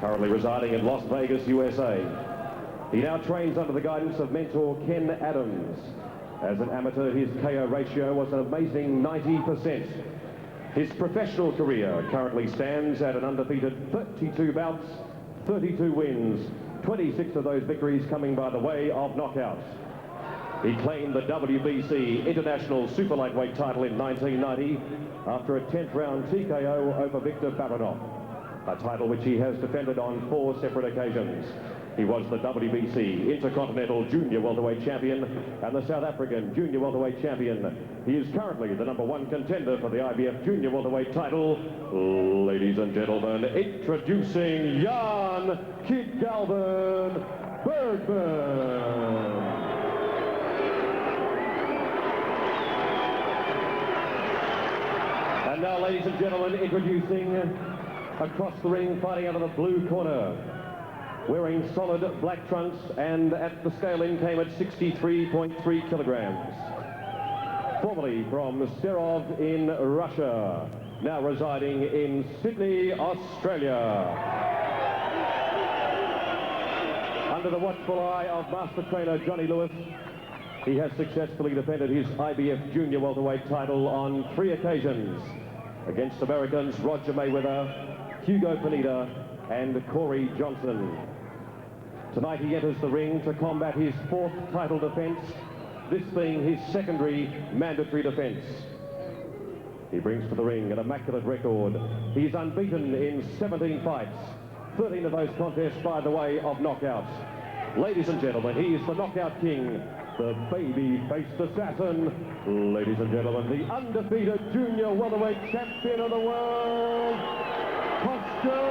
currently residing in Las Vegas, USA. He now trains under the guidance of mentor Ken Adams. As an amateur, his KO ratio was an amazing 90%. His professional career currently stands at an undefeated 32 bouts, 32 wins, 26 of those victories coming by the way of knockouts. He claimed the WBC International Super Lightweight title in 1990 after a 10th round TKO over Victor Baranov, a title which he has defended on 4 separate occasions. He was the WBC Intercontinental Junior Welterweight Champion and the South African Junior Welterweight Champion. He is currently the #1 contender for the IBF Junior Welterweight title. Ladies and gentlemen, introducing Yan Bергman. And now, ladies and gentlemen, introducing across the ring, fighting out of the blue corner, wearing solid black trunks and at the scaling came at 63.3 kilograms. Formerly from Serov in Russia, now residing in Sydney, Australia. Under the watchful eye of master trainer Johnny Lewis, he has successfully defended his IBF Junior Welterweight title on 3 occasions against Americans Roger Mayweather, Hugo Pineda and Corey Johnson. Tonight he enters the ring to combat his 4th title defense, this being his secondary mandatory defense. He brings to the ring an immaculate record. He's unbeaten in 17 fights, 13 of those contests by the way of knockouts. Ladies and gentlemen, he is the knockout king, the baby-faced assassin. Ladies and gentlemen, the undefeated junior welterweight champion of the world, Kostya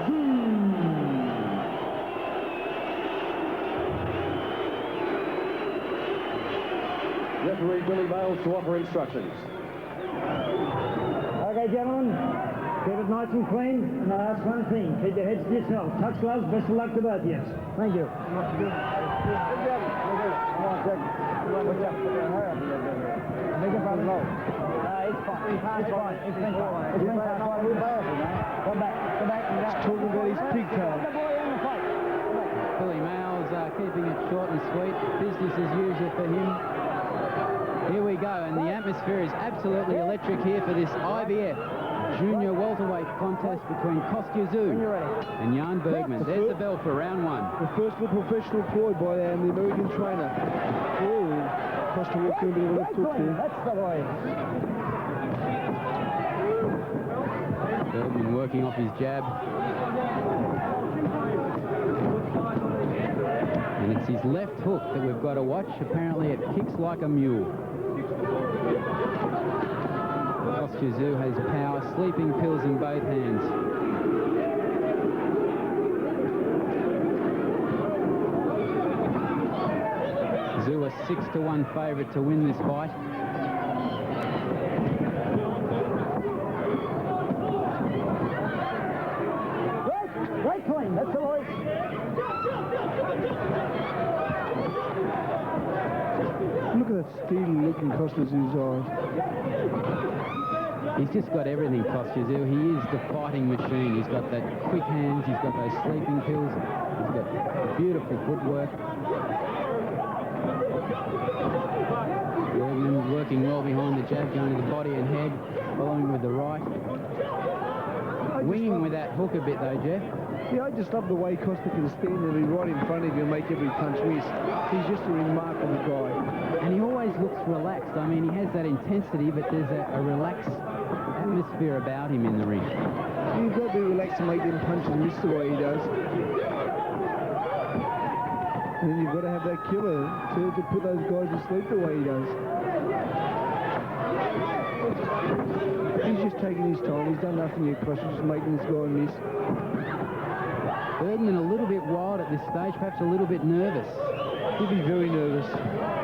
Czyu. Referee Billy Bales to offer instructions. Okay, gentlemen, keep it nice and clean. And I'll ask one thing: keep your heads to yourself. Touch gloves. Best of luck to both of you. Thank you. Talking about his big toe. Billy Mayles keeping it short and sweet. Business as usual for him. Here we go, and the atmosphere is absolutely electric here for this IBF Junior Welterweight contest between Kostya Czyu and Yan Bергman. There's the bell for round 1. The first of deployed by the American trainer. Oh, Kostya walked in with a left hook there. That's the way. Bергman working off his jab. And it's his left hook that we've got to watch. Apparently it kicks like a mule. Kostya Czyu has power, sleeping pills in both hands. Czyu a 6-1 favourite to win this fight. Right clean. That's the way. Look at that steely look in Kostya Czyu's eyes. He's just got everything, Kostya Czyu. He is the fighting machine. He's got that quick hands, he's got those sleeping pills, he's got beautiful footwork. Bергman working well behind the jab, going to the body and head, following with the right. Winging with that hook a bit though, Jeff. Yeah, I just love the way Kostya can stand and be right in front of you and make every punch miss. He's just a remarkable guy. And he always looks relaxed. I mean, he has that intensity, but there's a relaxed atmosphere about him in the ring. You've got to be relaxed and make them punches miss the way he does. And then you've got to have that killer to put those guys to sleep the way he does. He's just taking his time. He's done nothing yet, Kostya, just making this guy miss. Bергman a little bit wild at this stage, perhaps a little bit nervous. He'll be very nervous.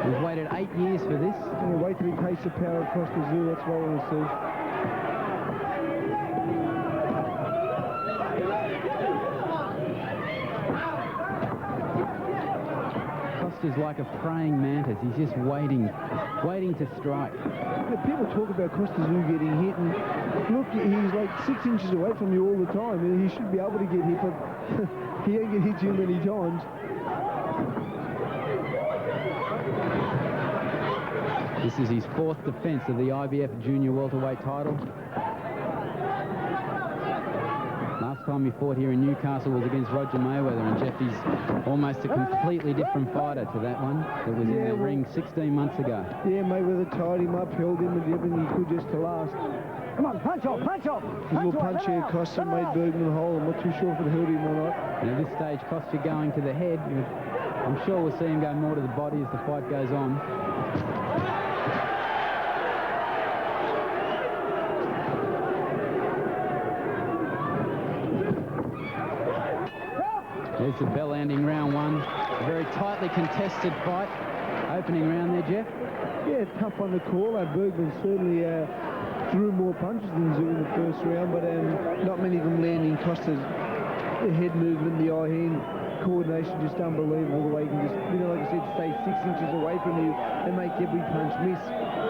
We've waited 8 years for this. Yeah, wait till he tastes the power of Kostya Czyu. That's what I want to see. Kostya is like a praying mantis. He's just waiting to strike. Yeah, people talk about Kostia Czyu getting hit, and look, he's like 6 inches away from you all the time, and he should be able to get hit, but he don't get hit too many times. This is his 4th defense of the IBF junior welterweight title. Last time he fought here in Newcastle was against Roger Mayweather, and Jeffy's almost a completely different fighter to that one that was in the ring 16 months ago. Yeah, Mayweather tied him up, held him, and did everything he could just to last. Come on, punch off, punch off. His little punch here cost him, made Bergman whole. I'm not too sure if it hurt him or not. And at this stage, Kostia going to the head. I'm sure we'll see him go more to the body as the fight goes on. There's the bell ending round 1. A very tightly contested fight. Opening round there, Jeff. Yeah, tough one to call. Bergman certainly threw more punches than Zhu in the first round, but not many of them landing. Costa's the head movement, the eye-hand coordination, just unbelievable. The way he can just, you know, like I said, stay 6 inches away from you and make every punch miss.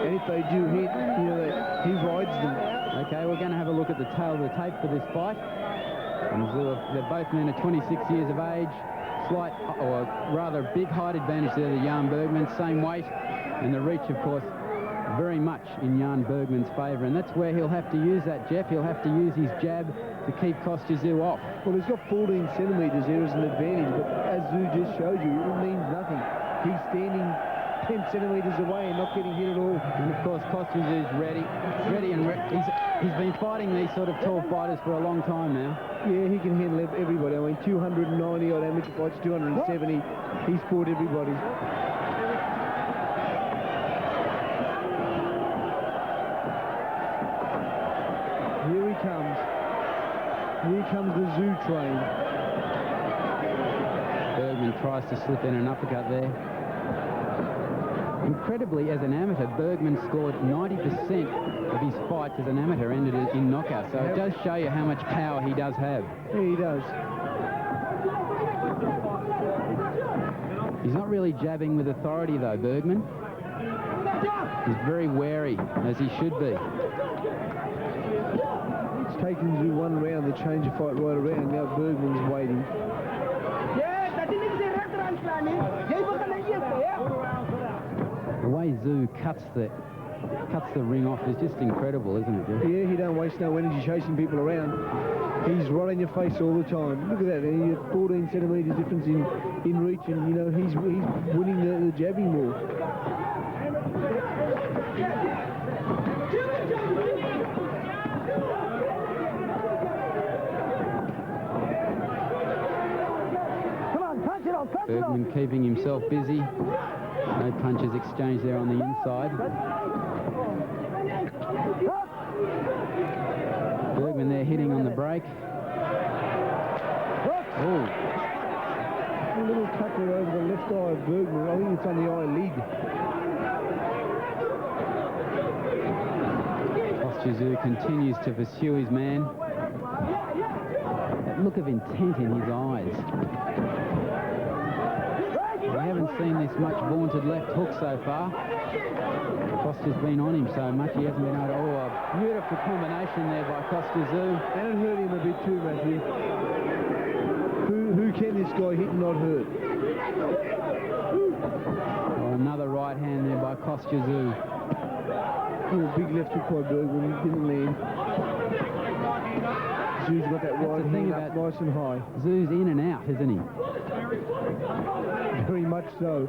And if they do hit, you know, he rides them. Okay, we're going to have a look at the tail of the tape for this fight. And they're both men are 26 years of age. Slight, or rather big height advantage there to Yain Bергman. Same weight, and the reach, of course, very much in Yain Bergman's favour. And that's where he'll have to use that, Jeff. He'll have to use his jab to keep Kostia Czyu off. Well, he's got 14 centimetres there as an advantage, but as Zhu just showed you, it means nothing. He's standing 10 centimetres away and not getting hit at all. And of course, Kostia Czyu's ready and he's been fighting these sort of tall fighters for a long time now. Yeah, he can handle everybody. I mean, 290 odd amateur fights, 270. He's fought everybody. Here he comes. Here comes the Zhu train. Bergman tries to slip in an uppercut there. Incredibly, as an amateur, Bergman scored 90% of his fights as an amateur ended in knockout. So it does show you how much power he does have. Yeah, he does. He's not really jabbing with authority, though, Bergman. He's very wary, as he should be. It's taken Zhu one round to change the fight right around. Now Bergman's waiting. The way Zhu cuts the ring off is just incredible, isn't it, Jeff? Yeah, he don't waste no energy chasing people around. He's right in your face all the time. Look at that. He had 14 centimetres difference in reach, and you know he's winning the jabbing war. Bergman keeping himself busy. No punches exchanged there on the inside. Bergman there hitting on the break. Oh. A little tackle over the left eye of Bergman. I think it's on the eyelid. Kostia Czyu continues to pursue his man. That look of intent in his eyes. We haven't seen this much vaunted left hook so far. Kostia's been on him so much he hasn't been able to... Oh, a beautiful combination there by Kostia Czyu. And it hurt him a bit too, Matthew. Who can this guy hit and not hurt? Oh, another right hand there by Kostia Czyu. Oh, big left hook by Bergman. He didn't land. Zhu's got that right hand up nice and high. Zhu's in and out, isn't he? Very much so.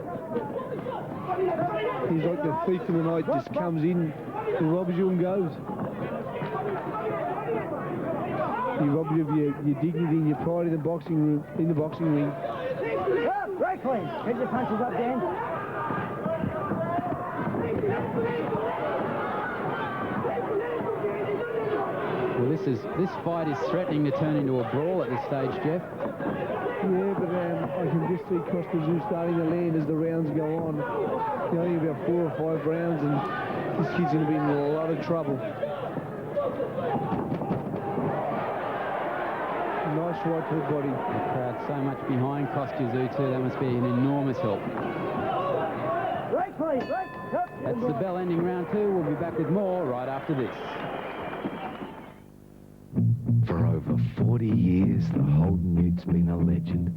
He's like the thief in the night, just comes in, robs you and goes. He robs you of your dignity and your pride in the boxing room, in the boxing ring. Right, clean. Get your punches up, Dan. Well, this fight is threatening to turn into a brawl at this stage, Jeff. Yeah, but I can just see Kostia Czyu starting to land as the rounds go on. You know, only about 4 or 5 rounds, and this kid's going to be in a lot of trouble. Nice right to the body. The crowd so much behind Kostya Czyu too. That must be an enormous help. That's the bell ending round 2. We'll be back with more right after this. For over 40 years, the Holden Ute's been a legend.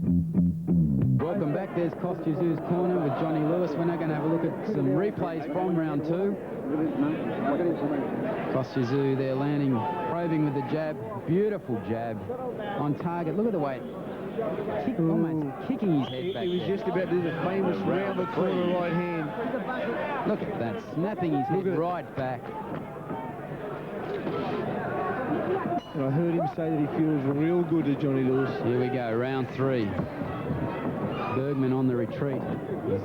Welcome back. There's Kostya Czyu's corner with Johnny Lewis. We're now going to have a look at some replays from round 2. Kostya Czyu there landing, probing with the jab. Beautiful jab on target. Look at the way almost kicking his head back. He was just about to do the famous round the corner right hand. Look at that, snapping his head right back. And I heard him say that he feels real good to Johnny Lewis. Here we go, round 3. Bergman on the retreat.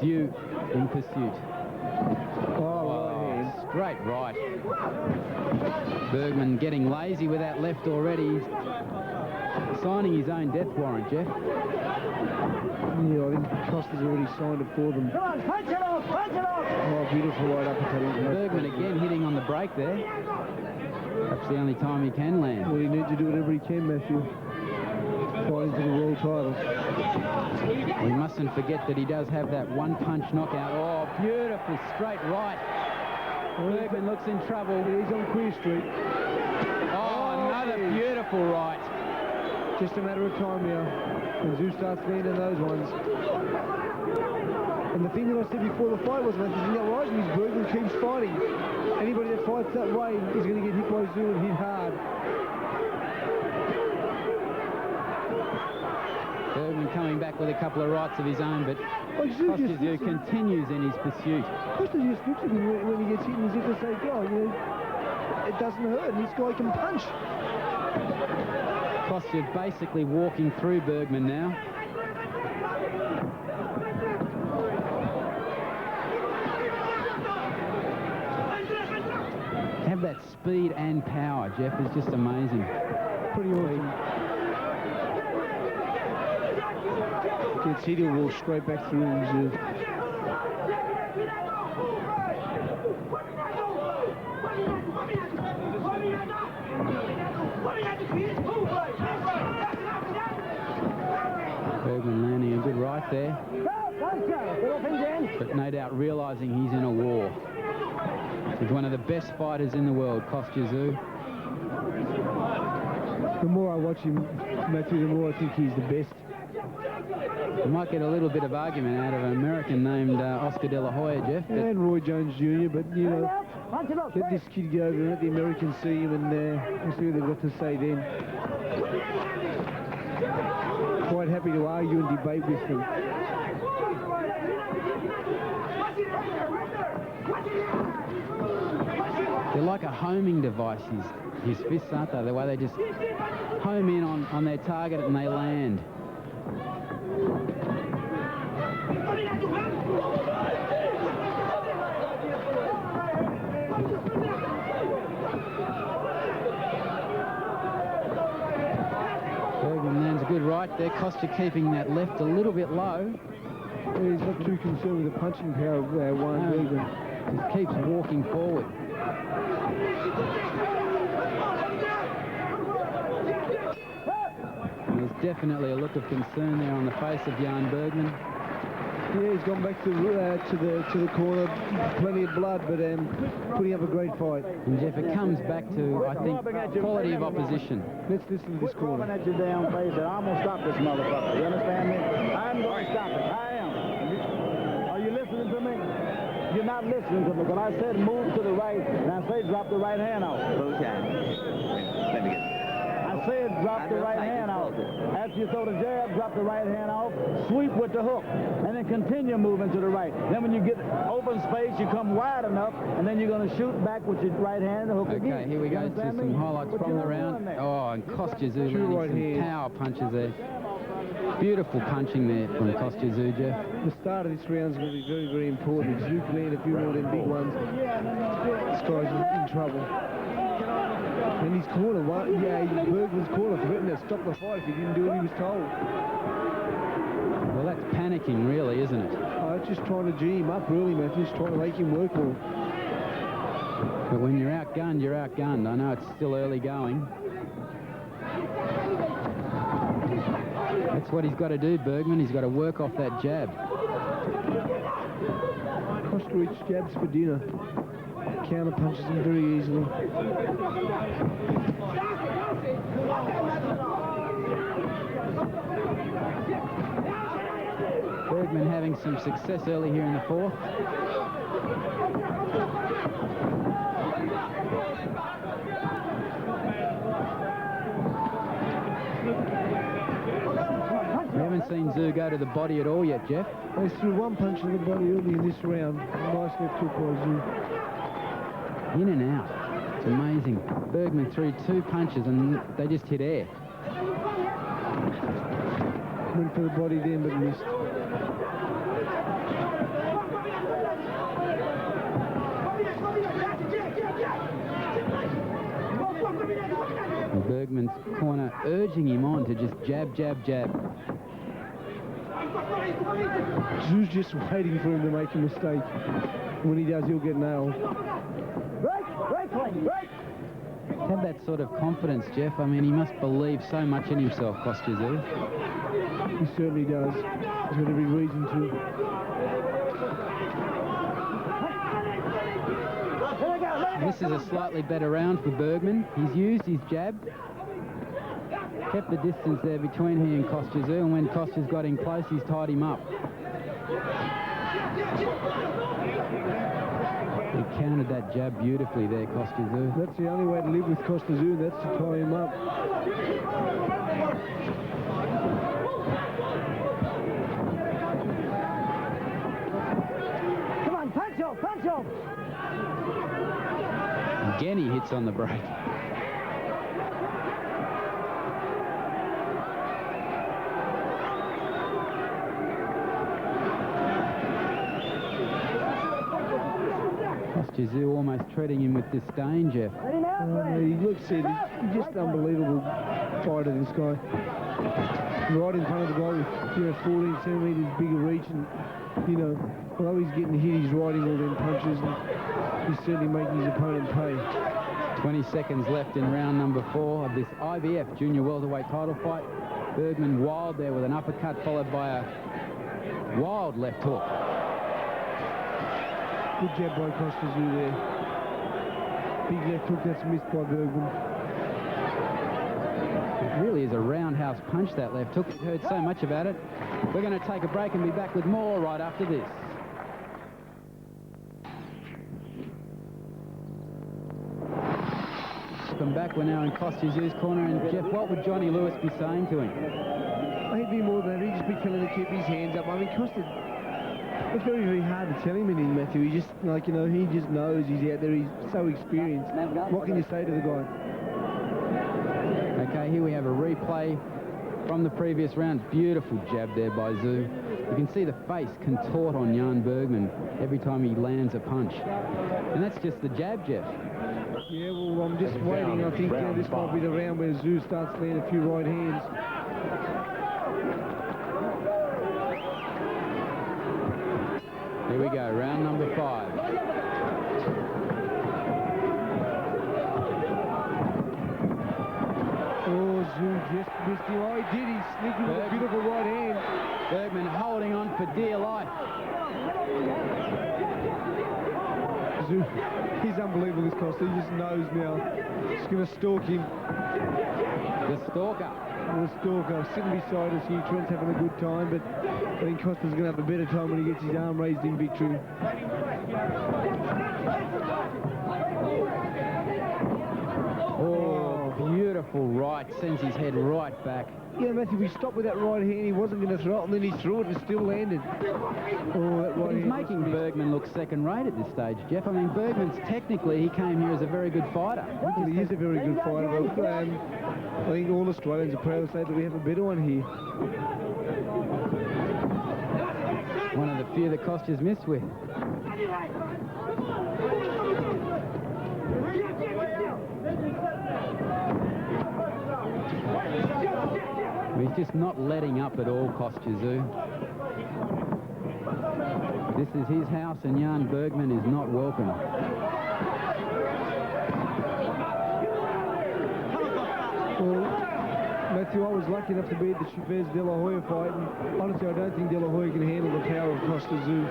Czyu in pursuit. Straight right. Bergman getting lazy with that left already. Signing his own death warrant, Jeff. Yeah, I think Costa's already signed it for them. Come on, punch it off, punch it off! Oh, beautiful right uppercut. Bergman again hitting on the break there. Perhaps the only time he can land. Well, he needs to do whatever he can, Matthew. Fighting for the world title. We mustn't forget that he does have that one-punch knockout. Oh, beautiful straight right. Bergman looks in trouble. He's on Queer Street. Oh, another beautiful right. Just a matter of time now. When Czyu starts landing those ones. And the thing that I said before the fight was, man, in that rising, is Bergman keeps fighting. Anybody that fights that way is going to get hit by Czyu and hit hard. Bergman coming back with a couple of rights of his own, but Kostya Czyu continues in his pursuit. Kostya just looks at him when he gets hit as if to say, God, you know, it doesn't hurt, and this guy can punch. Kostya basically walking through Bergman now. Have that speed and power, Jeff, is just amazing. Pretty awesome. Gets hit, he'll walk straight back through Czyu. Bergman landing a good right there. But no doubt realising he's in a war. He's one of the best fighters in the world, Kostya Czyu. The more I watch him, Matthew, the more I think he's the best. You might get a little bit of argument out of an American named Oscar De La Hoya, Jeff. And Roy Jones Jr., but, you know, let this kid go over and let the Americans see him and we'll see what they've got to say then. Quite happy to argue and debate with them. They're like a homing device, his fists, aren't they? The way they just home in on their target and they land. Bergman lands a good right there. Kostya keeping that left a little bit low. Yeah, he's not too concerned with the punching power of Juan Bergman. He keeps walking forward. There's definitely a look of concern there on the face of Yain Bергman. Yeah, he's gone back to the corner, plenty of blood, but putting up a great fight. And Jeff, it comes back to, I think, quality of opposition. Let's listen to this corner. At your damn face, and I'm gonna stop this motherfucker. You understand me? I'm gonna stop it. I am. Are you listening to me? You're not listening to me. When I said move to the right, and I say drop the right hand out. Let me get it. I said drop the right hand out. After you throw the jab, drop the right hand off, sweep with the hook, and then continue moving to the right. Then when you get open space, you come wide enough, and then you're going to shoot back with your right hand and hook again. Okay, here we go to some highlights from the round. Oh, and Kostya Czyu landing some power punches there. Beautiful punching there from Kostya Czyu, Jeff. The start of this round is going to be very, very important. If you can land a few more of them big ones, this guy's in trouble. And his corner, Bergman's corner threatened to stop the fight if he didn't do what he was told. Well, that's panicking, really, isn't it? Oh, it's just trying to G him up, really, Matthew. Just trying to make him work more. But when you're outgunned, you're outgunned. I know it's still early going. That's what he's got to do, Bergman. He's got to work off that jab. Costa eats jabs for dinner. Counter punches him very easily. Bergman having some success early here in the fourth. We haven't seen Czu go to the body at all yet, Jeff. They threw one punch in the body early in this round. Nice left hook by Czu. In and out. It's amazing. Bergman threw 2 punches and they just hit air. Went for the body then, but missed. Bergman's corner urging him on to just jab, jab, jab. Zhu's just waiting for him to make a mistake. When he does, he'll get nailed. Have that sort of confidence, Jeff. I mean, he must believe so much in himself, Kostya Czu. He certainly does. He's got every reason to. This is a slightly better round for Bergman. He's used his jab, kept the distance there between he and Kostya Czu, and when Kostya's got in close, he's tied him up. He countered that jab beautifully there, Kostya Czu. That's the only way to live with Kostya Czu, that's to tie him up. Come on, punch him, punch him! Again, he hits on the break. Kostya Czu almost treading him with disdain, Jeff. He looks it. He's just unbelievable fighter, this guy. Right in front of the guy with 14 centimetres bigger reach, and although he's getting hit, he's riding all them punches, and he's certainly making his opponent pay. 20 seconds left in round number 4 of this IBF junior welterweight title fight. Bergman wild there with an uppercut followed by a wild left hook. Good jab by Kostya Czu there. Big left hook that's missed by Bergman. It really is a roundhouse punch, that left hook. We've heard so much about it. We're going to take a break and be back with more right after this. Welcome back. We're now in Kostya Czu's corner, and Jeff, what would Johnny Lewis be saying to him? He'd be more than that. He'd just be telling him to keep his hands up. I mean, Kostya, it's very, very hard to tell him anything, Matthew. He just, he just knows he's out there. He's so experienced. What can you say to the guy? Okay, here we have a replay from the previous round. Beautiful jab there by Czu. You can see the face contort on Yain Bергman every time he lands a punch. And that's just the jab, Jeff. Yeah, well, I'm just waiting. I think this might be the round where Czu starts landing a few right hands. Here we go, round number 5. Oh, Czu just missed him. Oh, he did. He sneaked with a beautiful right hand. Bergman holding on for dear life. Czu, he's unbelievable, this Costa. He just knows now. He's going to stalk him. The stalker. The stalker sitting beside us here. Trent's having a good time, but I think Costa's going to have a better time when he gets his arm raised in victory. Oh, beautiful right. Sends his head right back. Yeah, Matthew, we stopped with that right hand. He wasn't going to throw it, and then he threw it and still landed. Oh, that right He's hand making Bergman look second-rate at this stage, Jeff. I mean, Bergman's technically, he came here as a very good fighter. Well, he is a very good fighter, but I think all Australians are proud to say that we have a better one here. One of the few that Kostya's missed with. He's just not letting up at all, Kostya Czu. This is his house, and Yain Bергman is not welcome. Well, Matthew, I was lucky enough to be at the Chavez De La Hoya fight, and honestly, I don't think De La Hoya can handle the power of Costa Czyu.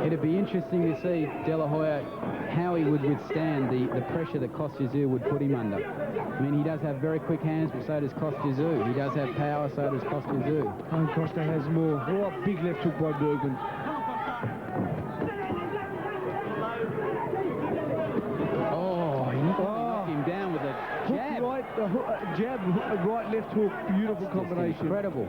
It'd be interesting to see De La Hoya, how he would withstand the pressure that Kostya Czyu would put him under. I mean, he does have very quick hands, but so does Kostya Czyu. He does have power, so does Kostya Czyu. And Costa has more. Oh, a big left hook by Bergman. Oh, he knocked him down with a jab. Jab, right, left hook, beautiful combination. Incredible.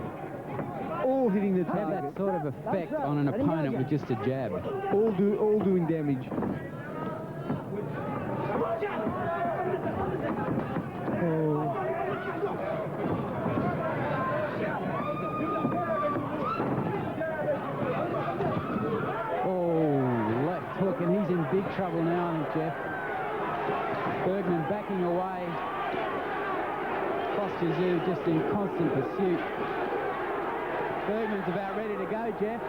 All hitting the Have target. that sort of effect on an opponent with just a jab. All doing damage. Oh, left hook, and he's in big trouble now, I think, Jeff. Bergman backing away. Kostya Czyu just in constant pursuit. Bergman's about ready to go, Jeff.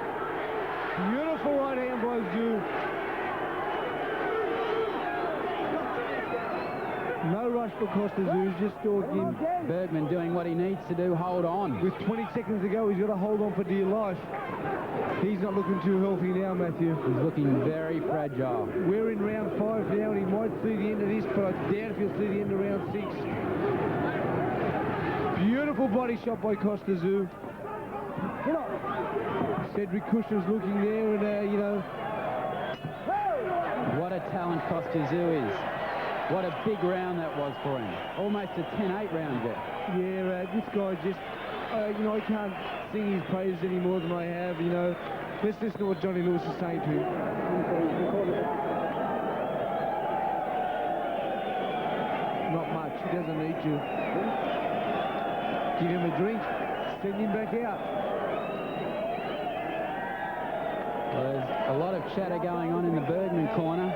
Beautiful right hand by Czyu. No rush for Costa Czyu, he's just stalking. Bergman doing what he needs to do, hold on. With 20 seconds to go, he's got to hold on for dear life. He's not looking too healthy now, Matthew. He's looking very fragile. We're in round 5 now, and he might see the end of this, but I doubt if he'll see the end of round 6. Beautiful body shot by Costa Czyu. Cedric Kushner's looking there, and, you know... What a talent Kostya Czyu is. What a big round that was for him. Almost a 10-8 round, Jeff. Yeah, this guy just... you know, I can't sing his praises any more than I have, you know. Let's listen to what Johnny Lewis is saying to him. Not much, he doesn't need to. Give him a drink, send him back out. Well, there's a lot of chatter going on in the Bergman corner.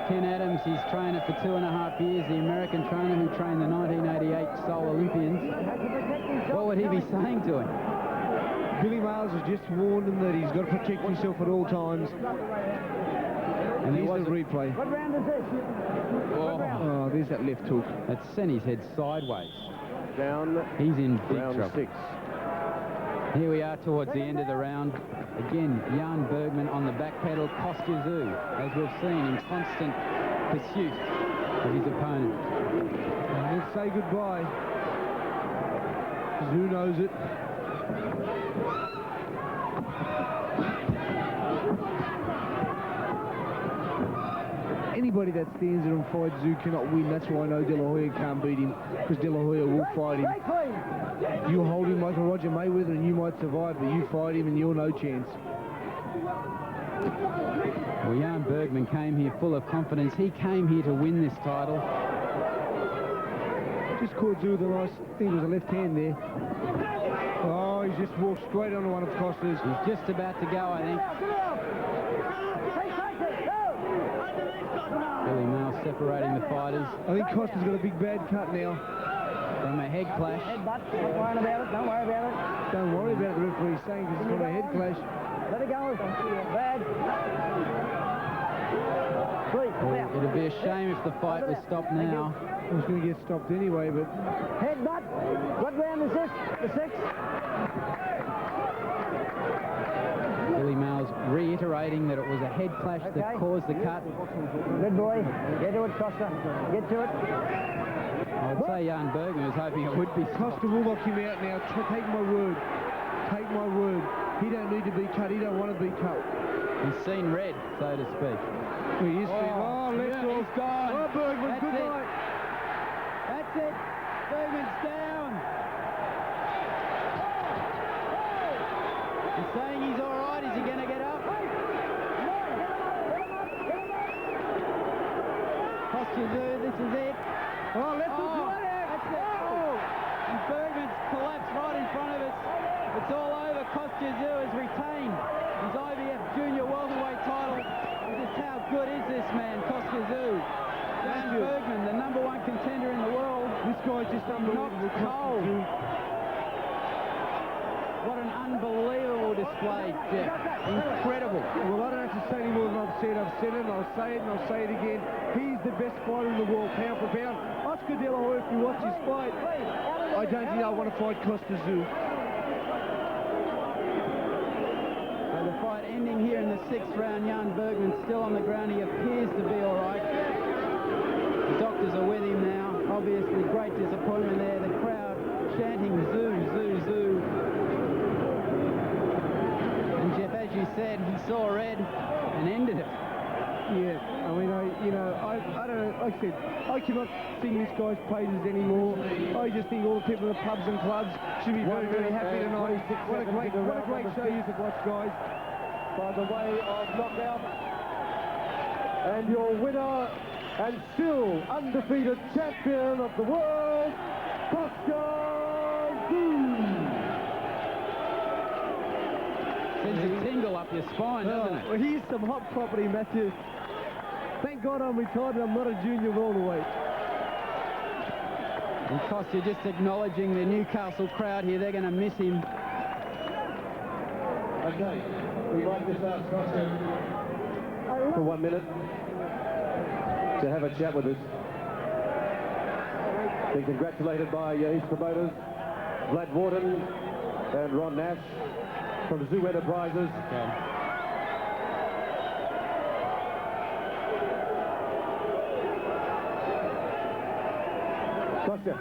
Ken Adams, his trainer for 2.5 years, the American trainer who trained the 1988 Seoul Olympians. What would he be saying to him? Billy Miles has just warned him that he's got to protect himself at all times. And here's the replay. What round is this? Oh, there's that left hook. That sent his head sideways. Down. He's in big Round trouble. 6. Here we are towards the end of the round. Again, Yain Bergman on the back pedal, Kostya Czyu, as we've seen, in constant pursuit of his opponent. And let's say goodbye. Czyu knows it. Anybody that stands there and fights Czyu cannot win. That's why I know De La Hoya can't beat him, because De La Hoya will fight him. You hold him like a Roger Mayweather and you might survive, but you fight him and you're no chance. Well, Yain Bergman came here full of confidence. He came here to win this title. Just caught Czyu with a nice, I think it was a left hand there. Oh, he's just walked straight onto one of Costa's. He's just about to go, I think. Billy Miles separating the fighters. I think Costa's got a big bad cut now. From a head clash. Don't worry about it. Don't worry about it. Don't worry about it, the referee's saying, because it's got a head clash. Let it go. Bad. It'd be a shame if the fight was stopped now. It was going to get stopped anyway, but... Headbutt. What round is this? The 6th? Billy Miles reiterating that it was a head clash that caused the cut. Good boy. Get to it, Costa. Get to it. I would say Yain Bergman was hoping it would be stopped. Costa will knock him out now. Take my word. Take my word. He don't need to be cut. He don't want to be cut. He's seen red, so to speak. He is. Oh, left yeah, off. He's gone. Oh, Bergman, That's good it. night. That's it. Bergman's down. He's saying he's all right. Is he going to get up? Kostya Czyu, this is it. Oh, left hook. That's it. Oh. And Bergman's collapsed right in front of us. It's all over. Kostya Czyu has retained his IBF junior welterweight title. Just how good is this man, Kostya Czyu? Yain Bergman, the #1 contender in the world. This guy's just unbelievable. Cold. What an unbelievable display, Jeff. Incredible. Well, I don't have to say any more than I've said. I've said it, and I'll say it, and I'll say it again. He's the best fighter in the world, pound for pound. Oscar Oscar De La Hoya, if you watch his fight, I don't think I want to fight Kostya Czyu. So the fight ending here in the 6th round. Yain Bергman still on the ground. He appears to be all right. The doctors are with him now. Obviously, great disappointment there. The crowd chanting Zhu, Zhu, Zhu. And Jeff, as you said, he saw red and ended it. Yeah, I mean, I don't know, like I said, I cannot sing this guy's praises anymore. I just think all the people in the pubs and clubs should be very, very happy tonight. What a great show you to watch, guys. By the way of knockout. And your winner and still undefeated champion of the world, Kostya Czyu. Sends a tingle up your spine, doesn't it? Well, here's some hot property, Matthew. Thank God I'm retired and I'm not a junior welterweight. And Kostya just acknowledging the Newcastle crowd here. They're going to miss him. Okay, we'd like to ask Kostya for 1 minute to have a chat with us. Been congratulated by his promoters, Vlad Warden and Ron Nash from Zhu Enterprises. Kostya,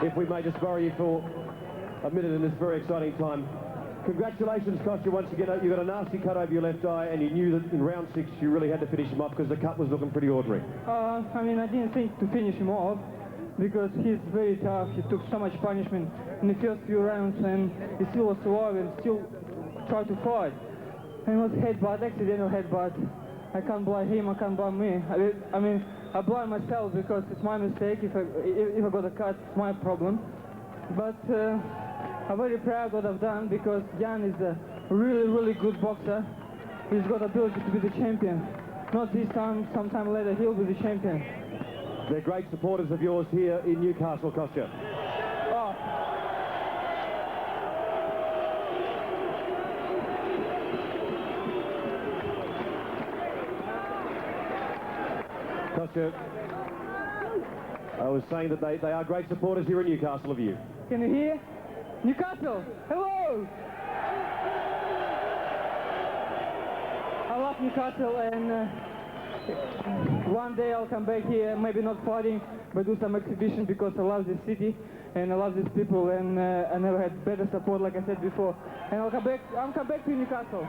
if we may just borrow you for a minute in this very exciting time. Congratulations, Kostya, once again. You got a nasty cut over your left eye, and you knew that in round 6 you really had to finish him off because the cut was looking pretty ordinary. I mean, I didn't think to finish him off because he's very tough. He took so much punishment in the first few rounds, and he still was alive and still tried to fight. And it was headbutt, accidental headbutt. I can't blame him, I can't blame me. I mean, I blame myself because it's my mistake. If I got a cut, it's my problem. But I'm very proud of what I've done because Jan is a really, really good boxer. He's got ability to be the champion. Not this time, sometime later he'll be the champion. They're great supporters of yours here in Newcastle, Kostya. Oh. Kostya, I was saying that they are great supporters here in Newcastle of you. Can you hear? Newcastle, hello! I love Newcastle, and one day I'll come back here, maybe not fighting, but do some exhibition because I love this city and I love these people, and I never had better support, like I said before. And I'll come back to Newcastle.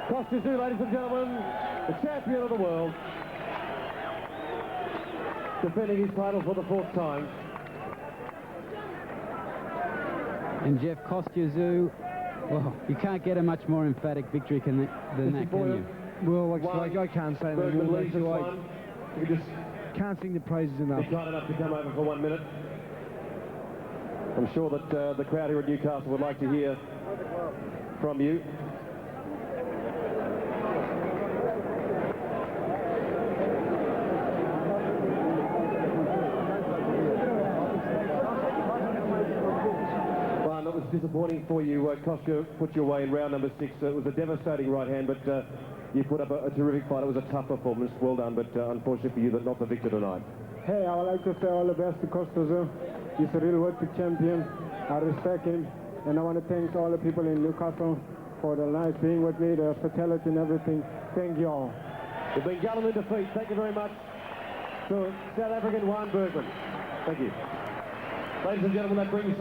Kostya Czyu, ladies and gentlemen, the champion of the world, defending his title for the 4th time. And Jeff, Kostya Czyu, well, you can't get a much more emphatic victory than that, can you? Well, like I can't say that. Bergman leads this one. You just can't sing the praises enough. be kind enough to come over for 1 minute. I'm sure that the crowd here at Newcastle would like to hear from you. It was disappointing for you. Kostya put you away in round number 6. It was a devastating right hand, but you put up a terrific fight. It was a tough performance. Well done, but unfortunately for you, that not the victor tonight. Hey, I would like to say all the best to Kostya Czyu. He's a real worthy champion. I respect him, and I want to thank all the people in Newcastle for the nice being with me, the hospitality and everything. Thank you all. You've been gallant in defeat. Thank you very much to South African Yain Bергman. Thank you. Ladies and gentlemen, that brings